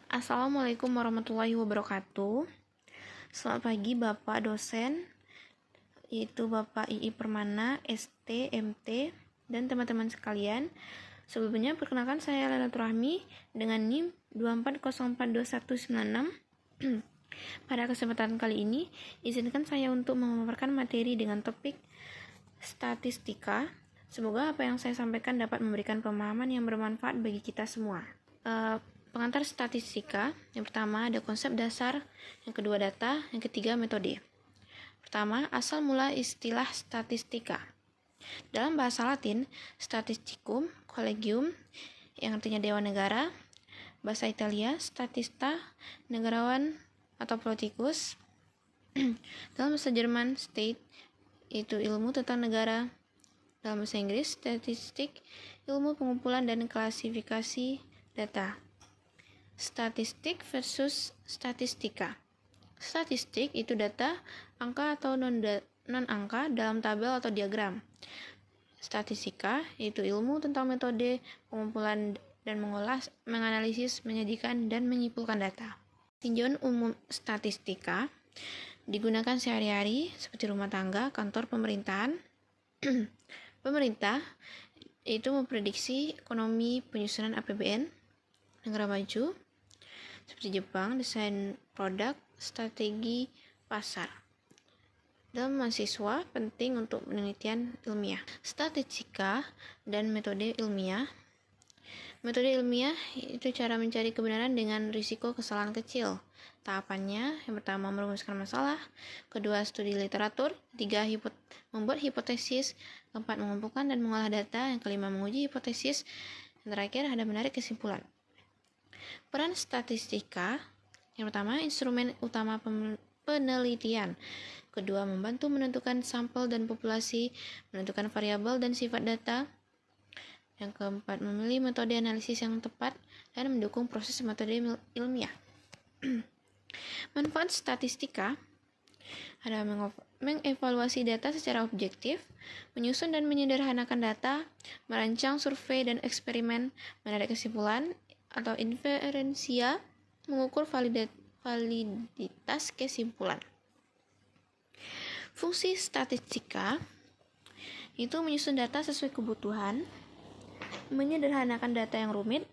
Assalamualaikum warahmatullahi wabarakatuh. Selamat pagi Bapak dosen, yaitu Bapak II Permana, ST, MT, dan teman-teman sekalian. Sebelumnya perkenalkan saya Lailatul Rahmi dengan NIM 240429196. Pada kesempatan kali ini, izinkan saya untuk memaparkan materi dengan topik statistika. Semoga apa yang saya sampaikan dapat memberikan pemahaman yang bermanfaat bagi kita semua. Pengantar statistika, yang pertama ada konsep dasar, yang kedua data, yang ketiga metode. Pertama, asal mula istilah statistika. Dalam bahasa Latin, statisticum, collegium, yang artinya dewan negara. Bahasa Italia, statista, negarawan atau politicus. Dalam bahasa Jerman, state, itu ilmu tentang negara. Dalam bahasa Inggris, statistik, ilmu pengumpulan dan klasifikasi data. Statistik versus statistika. Statistik itu data, angka atau non-angka dalam tabel atau diagram. Statistika itu ilmu tentang metode pengumpulan dan mengolah, menganalisis, menyajikan, dan menyimpulkan data. Tinjauan umum statistika digunakan sehari-hari seperti rumah tangga, kantor pemerintahan. Pemerintah itu memprediksi ekonomi penyusunan APBN negara maju seperti Jepang, desain produk, strategi pasar. Dalam mahasiswa penting untuk penelitian ilmiah. Statistika dan metode ilmiah. Metode ilmiah itu cara mencari kebenaran dengan risiko kesalahan kecil. Tahapannya, yang pertama merumuskan masalah, kedua studi literatur, ketiga membuat hipotesis, keempat mengumpulkan dan mengolah data, yang kelima menguji hipotesis, yang terakhir ada menarik kesimpulan. Peran statistika, yang pertama instrumen utama penelitian, kedua membantu menentukan sampel dan populasi, menentukan variabel dan sifat data, yang keempat memilih metode analisis yang tepat dan mendukung proses metode ilmiah. Manfaat statistika ada mengevaluasi data secara objektif, menyusun dan menyederhanakan data, merancang survei dan eksperimen, menarik kesimpulan atau inferensia, mengukur validitas kesimpulan. Fungsi statistika itu menyusun data sesuai kebutuhan, menyederhanakan data yang rumit,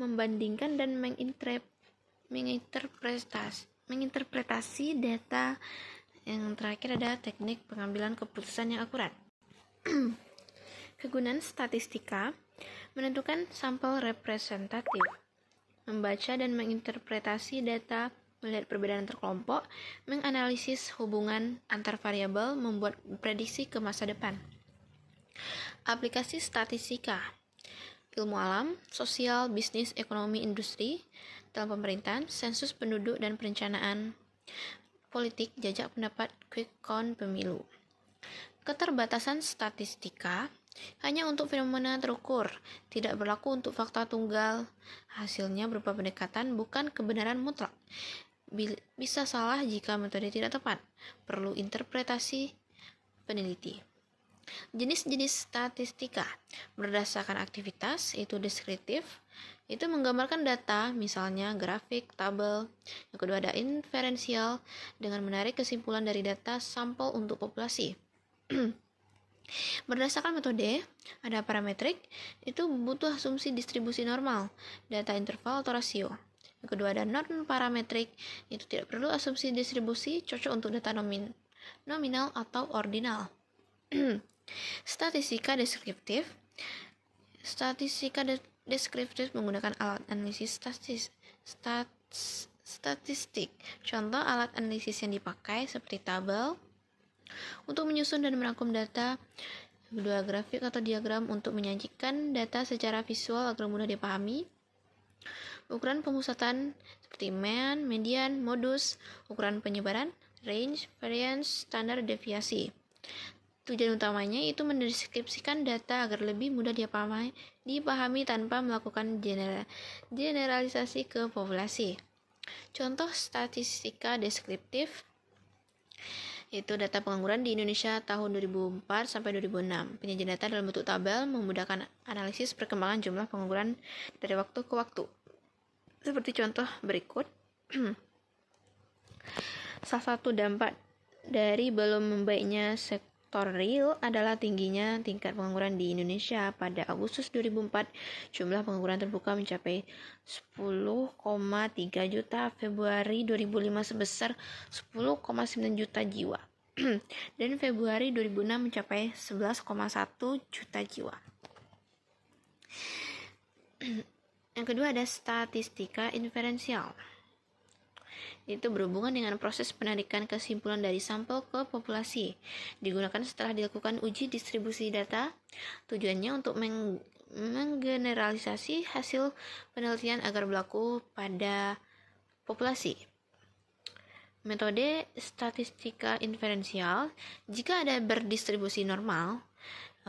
membandingkan dan menginterpretasi data. Yang terakhir ada teknik pengambilan keputusan yang akurat. Kegunaan statistika menentukan sampel representatif, membaca dan menginterpretasi data, melihat perbedaan antar kelompok, menganalisis hubungan antar variabel, membuat prediksi ke masa depan. Aplikasi statistika, ilmu alam, sosial, bisnis, ekonomi, industri, dalam pemerintahan, sensus penduduk dan perencanaan, politik, jajak pendapat, quick count pemilu. Keterbatasan statistika hanya untuk fenomena terukur, tidak berlaku untuk fakta tunggal. Hasilnya berupa pendekatan, bukan kebenaran mutlak. Bisa salah jika metode tidak tepat. Perlu interpretasi peneliti. Jenis-jenis statistika berdasarkan aktivitas, itu deskriptif, itu menggambarkan data, misalnya grafik, tabel. Yang kedua ada inferensial, dengan menarik kesimpulan dari data sampel untuk populasi. Berdasarkan metode, ada parametrik, itu butuh asumsi distribusi normal, data interval atau rasio. Yang kedua ada non-parametrik, itu tidak perlu asumsi distribusi, cocok untuk data nominal atau ordinal. Statistika deskriptif. Statistika deskriptif menggunakan alat analisis statistik. Contoh alat analisis yang dipakai seperti tabel untuk menyusun dan merangkum data, kedua grafik atau diagram untuk menyajikan data secara visual agar mudah dipahami, ukuran pemusatan seperti mean, median, modus, ukuran penyebaran, range, variance, standar deviasi. Tujuan utamanya itu mendeskripsikan data agar lebih mudah dipahami tanpa melakukan generalisasi ke populasi. Contoh statistika deskriptif itu data pengangguran di Indonesia tahun 2004 sampai 2006. Penyajian data dalam bentuk tabel memudahkan analisis perkembangan jumlah pengangguran dari waktu ke waktu. Seperti contoh berikut. Salah satu dampak dari belum membaiknya sektor real adalah tingginya tingkat pengangguran di Indonesia. Pada Agustus 2004, jumlah pengangguran terbuka mencapai 10,3 juta, Februari 2005 sebesar 10,9 juta jiwa, dan Februari 2006 mencapai 11,1 juta jiwa. Yang kedua ada statistika inferensial. Itu berhubungan dengan proses penarikan kesimpulan dari sampel ke populasi. Digunakan setelah dilakukan uji distribusi data. Tujuannya untuk menggeneralisasi hasil penelitian agar berlaku pada populasi. Metode statistika inferensial, jika ada berdistribusi normal,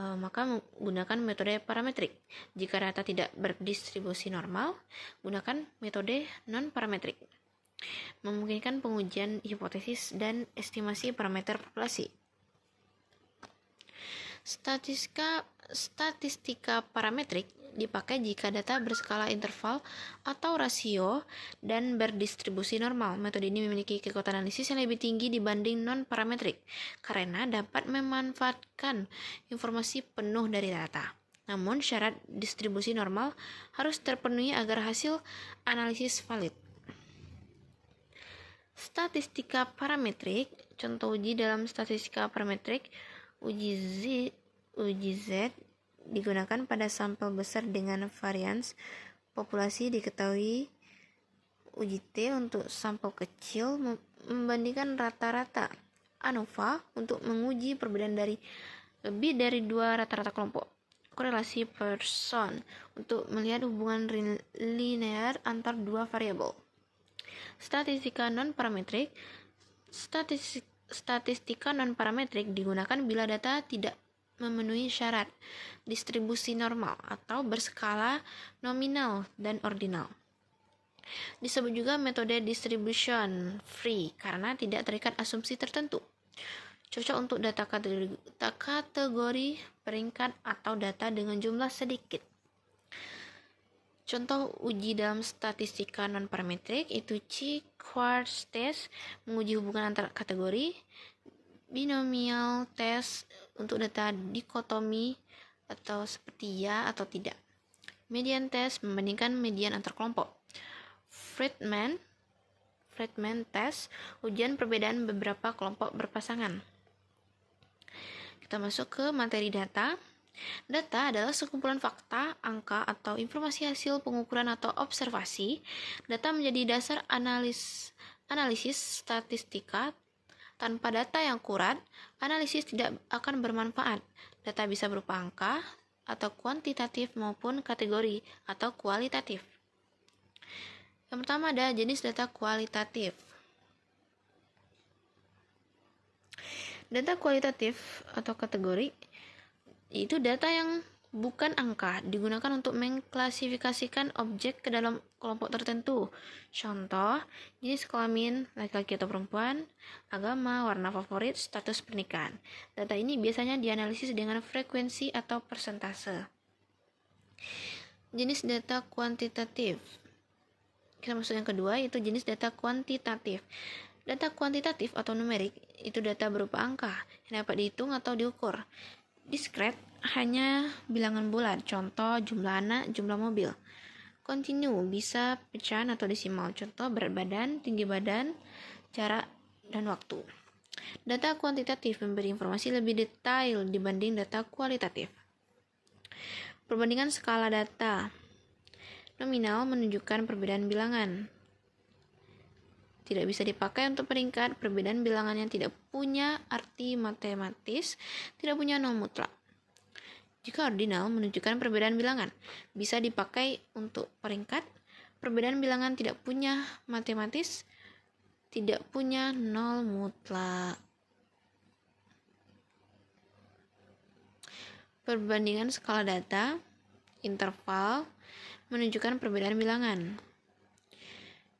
maka menggunakan metode parametrik. Jika data tidak berdistribusi normal, gunakan metode non-parametrik. Memungkinkan pengujian hipotesis dan estimasi parameter populasi. Statistika parametrik dipakai jika data berskala interval atau rasio dan berdistribusi normal. Metode ini memiliki kekuatan analisis yang lebih tinggi dibanding non-parametrik karena dapat memanfaatkan informasi penuh dari data. Namun, syarat distribusi normal harus terpenuhi agar hasil analisis valid. Statistika parametrik, contoh uji dalam statistika parametrik, uji Z digunakan pada sampel besar dengan varians populasi diketahui. Uji T untuk sampel kecil membandingkan rata-rata ANOVA untuk menguji perbedaan dari lebih dari 2 rata-rata kelompok. Korelasi Pearson untuk melihat hubungan linear antar 2 variabel. Statistika non-parametrik. Statistika non-parametrik digunakan bila data tidak memenuhi syarat distribusi normal atau berskala nominal dan ordinal. Disebut juga metode distribution free karena tidak terikat asumsi tertentu. Cocok untuk data kategori peringkat atau data dengan jumlah sedikit. Contoh uji dalam statistika non-parametrik itu Chi-Quartz test menguji hubungan antar kategori, binomial test untuk data dikotomi atau seperti ya atau tidak, median test membandingkan median antar kelompok, Friedman test ujian perbedaan beberapa kelompok berpasangan. Kita masuk ke materi data. Data adalah sekumpulan fakta, angka, atau informasi hasil pengukuran atau observasi. Data menjadi dasar analisis statistika. Tanpa data yang akurat, analisis tidak akan bermanfaat. Data bisa berupa angka atau kuantitatif maupun kategori atau kualitatif. Yang pertama ada jenis data kualitatif. Data kualitatif atau kategori itu data yang bukan angka, digunakan untuk mengklasifikasikan objek ke dalam kelompok tertentu. Contoh, jenis kelamin, laki-laki atau perempuan, agama, warna favorit, status pernikahan. Data ini biasanya dianalisis dengan frekuensi atau persentase. Jenis data kuantitatif. Kita masuk yang kedua, yaitu jenis data kuantitatif. Data kuantitatif atau numerik itu data berupa angka yang dapat dihitung atau diukur. Diskret hanya bilangan bulat, contoh jumlah anak, jumlah mobil. Kontinu bisa pecahan atau desimal, contoh berat badan, tinggi badan, jarak, dan waktu. Data kuantitatif memberi informasi lebih detail dibanding data kualitatif. Perbandingan skala data. Nominal menunjukkan perbedaan bilangan. Tidak bisa dipakai untuk peringkat. Perbedaan bilangan yang tidak punya arti matematis, tidak punya nol mutlak. Jika ordinal menunjukkan perbedaan bilangan, bisa dipakai untuk peringkat. Perbedaan bilangan tidak punya matematis, tidak punya nol mutlak. Perbandingan skala data, interval, menunjukkan perbedaan bilangan.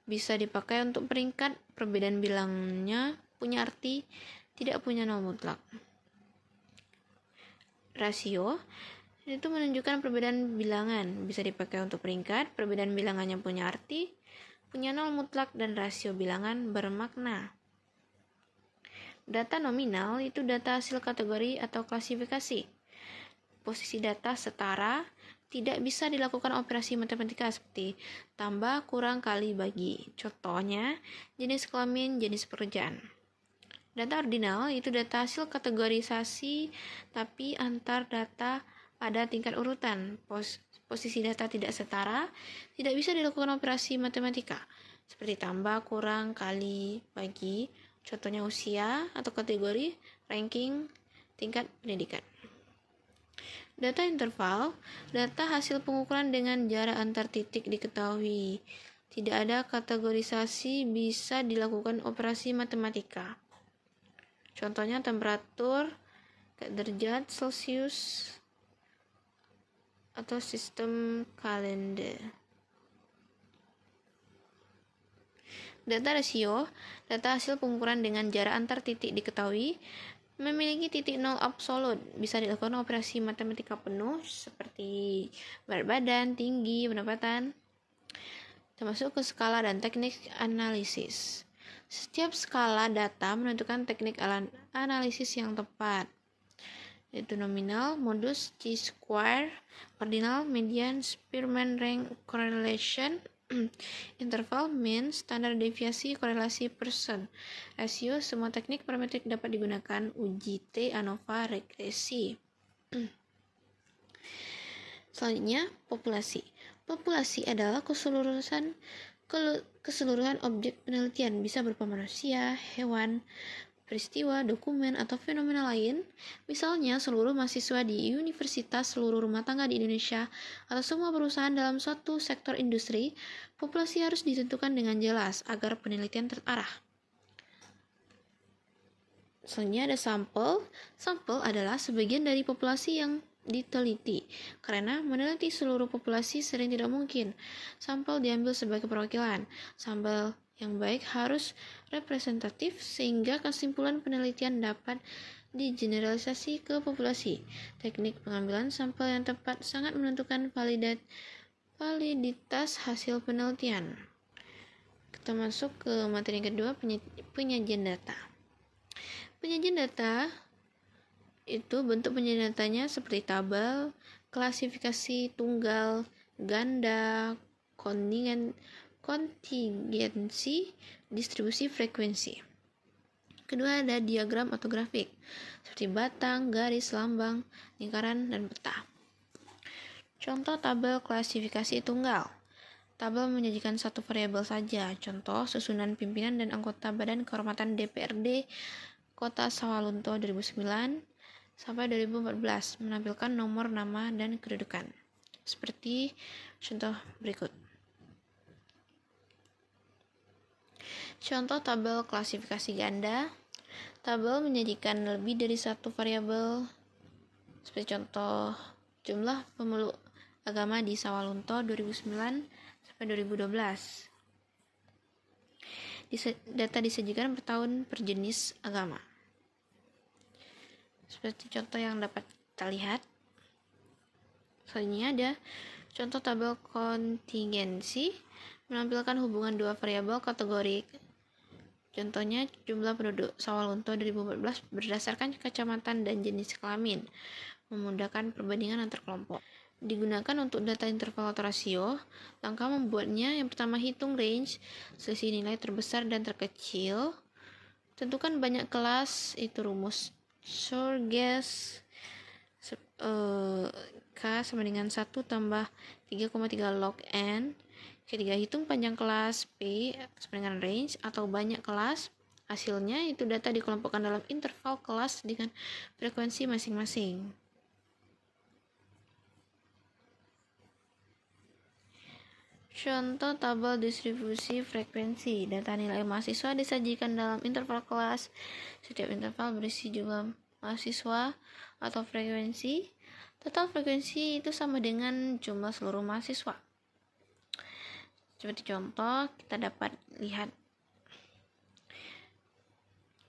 Bisa dipakai untuk peringkat. Perbedaan bilangnya punya arti, tidak punya nol mutlak. Rasio itu menunjukkan perbedaan bilangan, bisa dipakai untuk peringkat. Perbedaan bilangannya punya arti, punya nol mutlak dan rasio bilangan bermakna. Data nominal itu data hasil kategori atau klasifikasi. Posisi data setara, tidak bisa dilakukan operasi matematika seperti tambah, kurang, kali, bagi. Contohnya, jenis kelamin, jenis pekerjaan. Data ordinal itu data hasil kategorisasi tapi antar data pada tingkat urutan. Posisi data tidak setara, tidak bisa dilakukan operasi matematika seperti tambah, kurang, kali, bagi. Contohnya usia atau kategori, ranking, tingkat pendidikan. Data interval, data hasil pengukuran dengan jarak antar titik diketahui. Tidak ada kategorisasi bisa dilakukan operasi matematika. Contohnya temperatur, derajat Celcius, atau sistem kalender. Data rasio, data hasil pengukuran dengan jarak antar titik diketahui, memiliki titik nol absolut, bisa dilakukan operasi matematika penuh seperti berat badan, tinggi, pendapatan, termasuk ke skala dan teknik analisis. Setiap skala data menentukan teknik analisis yang tepat, yaitu nominal, modus, chi-square, ordinal, median, Spearman rank, correlation, interval, mean, standar deviasi, korelasi, persen, rasio. Semua teknik parametrik dapat digunakan uji T, ANOVA, regresi. Selanjutnya, populasi. Populasi adalah keseluruhan objek penelitian, bisa berupa manusia, hewan, peristiwa, dokumen, atau fenomena lain, misalnya seluruh mahasiswa di universitas, seluruh rumah tangga di Indonesia, atau semua perusahaan dalam suatu sektor industri. Populasi harus ditentukan dengan jelas agar penelitian terarah. Selanjutnya ada sampel. Sampel adalah sebagian dari populasi yang diteliti, karena meneliti seluruh populasi sering tidak mungkin. Sampel diambil sebagai perwakilan. Sampel yang baik harus representatif sehingga kesimpulan penelitian dapat digeneralisasi ke populasi. Teknik pengambilan sampel yang tepat sangat menentukan validitas hasil penelitian. Kita masuk ke materi yang kedua, penyajian data. Penyajian data itu bentuk penyajian datanya seperti tabel, klasifikasi, tunggal, ganda, kontingensi, distribusi, frekuensi. Kedua ada diagram atau grafik, seperti batang, garis, lambang, lingkaran, dan peta. Contoh tabel klasifikasi tunggal. Tabel menyajikan satu variabel saja. Contoh susunan pimpinan dan anggota Badan Kehormatan DPRD Kota Sawalunto 2009 sampai 2014, menampilkan nomor, nama, dan kedudukan. Seperti contoh berikut. Contoh tabel klasifikasi ganda. Tabel menyajikan lebih dari satu variabel, seperti contoh jumlah pemeluk agama di Sawalunto 2009 sampai 2012. Data disajikan per tahun per jenis agama. Seperti contoh yang dapat kita lihat. Selanjutnya ada contoh tabel kontingensi, menampilkan hubungan dua variabel kategori. Contohnya jumlah penduduk Sawalunto 2014 berdasarkan kecamatan dan jenis kelamin, memudahkan perbandingan antar kelompok. Digunakan untuk data interval atau rasio. Langkah membuatnya, yang pertama hitung range, selisih nilai terbesar dan terkecil. Tentukan banyak kelas, itu rumus Sorges K sama dengan 1 tambah 3,3 log N. Ketiga, hitung panjang kelas P sama dengan range atau banyak kelas. Hasilnya itu data dikelompokkan dalam interval kelas dengan frekuensi masing-masing. Contoh tabel distribusi frekuensi. Data nilai mahasiswa disajikan dalam interval kelas. Setiap interval berisi jumlah mahasiswa atau frekuensi. Total frekuensi itu sama dengan jumlah seluruh mahasiswa. Seperti contoh, kita dapat lihat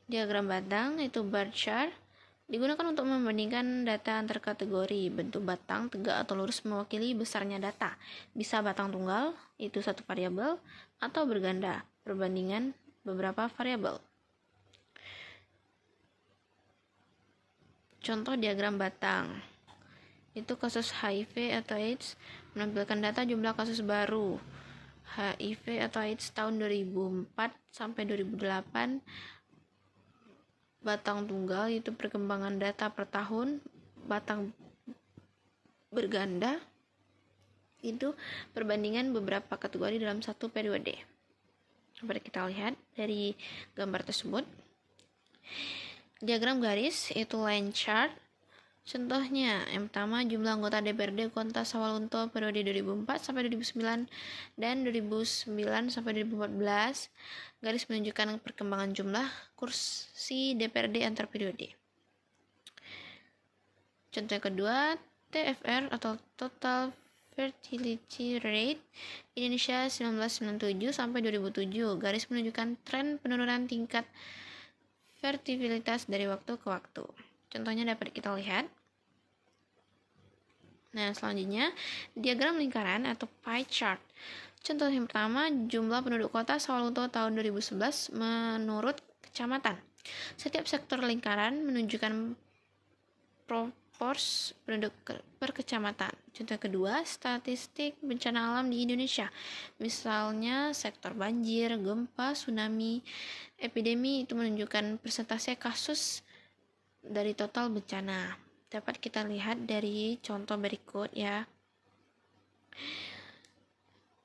diagram batang, itu bar chart. Digunakan untuk membandingkan data antar kategori. Bentuk batang, tegak, atau lurus mewakili besarnya data. Bisa batang tunggal, itu satu variabel, atau berganda, perbandingan beberapa variabel. Contoh diagram batang. Itu kasus HIV atau AIDS menampilkan data jumlah kasus baru HIV atau AIDS tahun 2004 sampai 2008. Batang tunggal itu perkembangan data per tahun. Batang berganda itu perbandingan beberapa kategori dalam satu periode. Seperti kita lihat dari gambar tersebut. Diagram garis itu line chart. Contohnya, yang pertama jumlah anggota DPRD Kota Sawalunto periode 2004 sampai 2009 dan 2009 sampai 2014. Garis menunjukkan perkembangan jumlah kursi DPRD antar periode. Contoh yang kedua, TFR atau Total Fertility Rate Indonesia 1997 sampai 2007. Garis menunjukkan tren penurunan tingkat fertilitas dari waktu ke waktu. Contohnya dapat kita lihat. Nah, selanjutnya diagram lingkaran atau pie chart. Contoh yang pertama, jumlah penduduk kota Sawalunto tahun 2011 menurut kecamatan. Setiap sektor lingkaran menunjukkan propors penduduk per kecamatan. Contoh kedua, statistik bencana alam di Indonesia. Misalnya sektor banjir, gempa, tsunami, epidemi itu menunjukkan persentase kasus dari total bencana. Dapat kita lihat dari contoh berikut ya.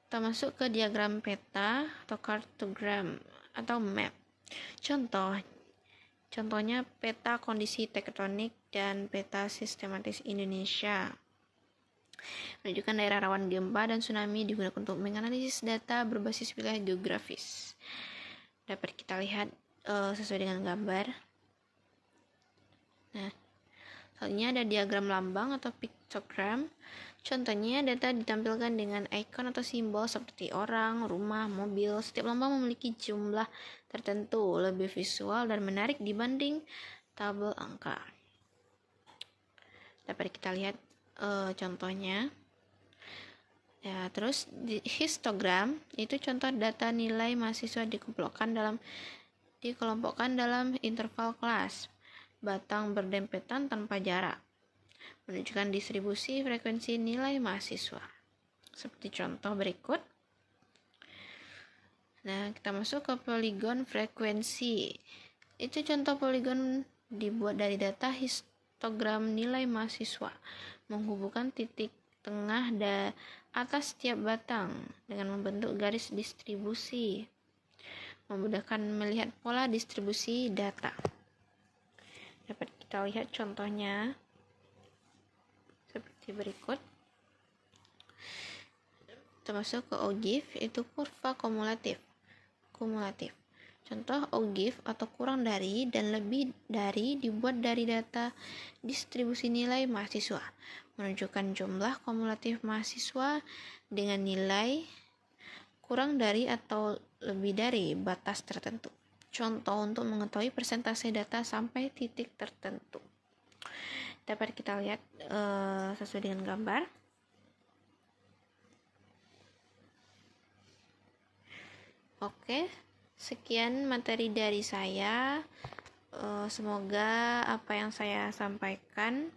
Kita masuk ke diagram peta atau kartogram atau map. Contohnya peta kondisi tektonik dan peta sistematis Indonesia. Menunjukkan daerah rawan gempa dan tsunami digunakan untuk menganalisis data berbasis wilayah geografis. Dapat kita lihat sesuai dengan gambar. Nah, selanjutnya ada diagram lambang atau piktogram. Contohnya data ditampilkan dengan ikon atau simbol seperti orang, rumah, mobil. Setiap lambang memiliki jumlah tertentu, lebih visual dan menarik dibanding tabel angka. Dapat kita lihat contohnya. Ya, terus histogram itu contoh data nilai mahasiswa dikelompokkan dalam interval kelas. Batang berdempetan tanpa jarak. Menunjukkan distribusi frekuensi nilai mahasiswa. Seperti contoh berikut. Nah, kita masuk ke poligon frekuensi. Itu contoh poligon dibuat dari data histogram nilai mahasiswa. Menghubungkan titik tengah atas setiap batang dengan membentuk garis distribusi. Memudahkan melihat pola distribusi data. Dapat kita lihat contohnya seperti berikut. Termasuk ke OGIF itu kurva kumulatif. Contoh OGIF atau kurang dari dan lebih dari dibuat dari data distribusi nilai mahasiswa. Menunjukkan jumlah kumulatif mahasiswa dengan nilai kurang dari atau lebih dari batas tertentu. Contoh untuk mengetahui persentase data sampai titik tertentu. Dapat kita lihat sesuai dengan gambar. Oke, sekian materi dari saya. Semoga apa yang saya sampaikan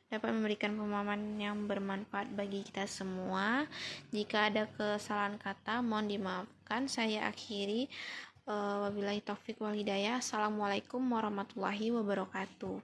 dapat memberikan pemahaman yang bermanfaat bagi kita semua. Jika ada kesalahan kata, mohon dimaafkan. Saya akhiri. Wabillahi taufik wal hidayah. Assalamualaikum warahmatullahi wabarakatuh.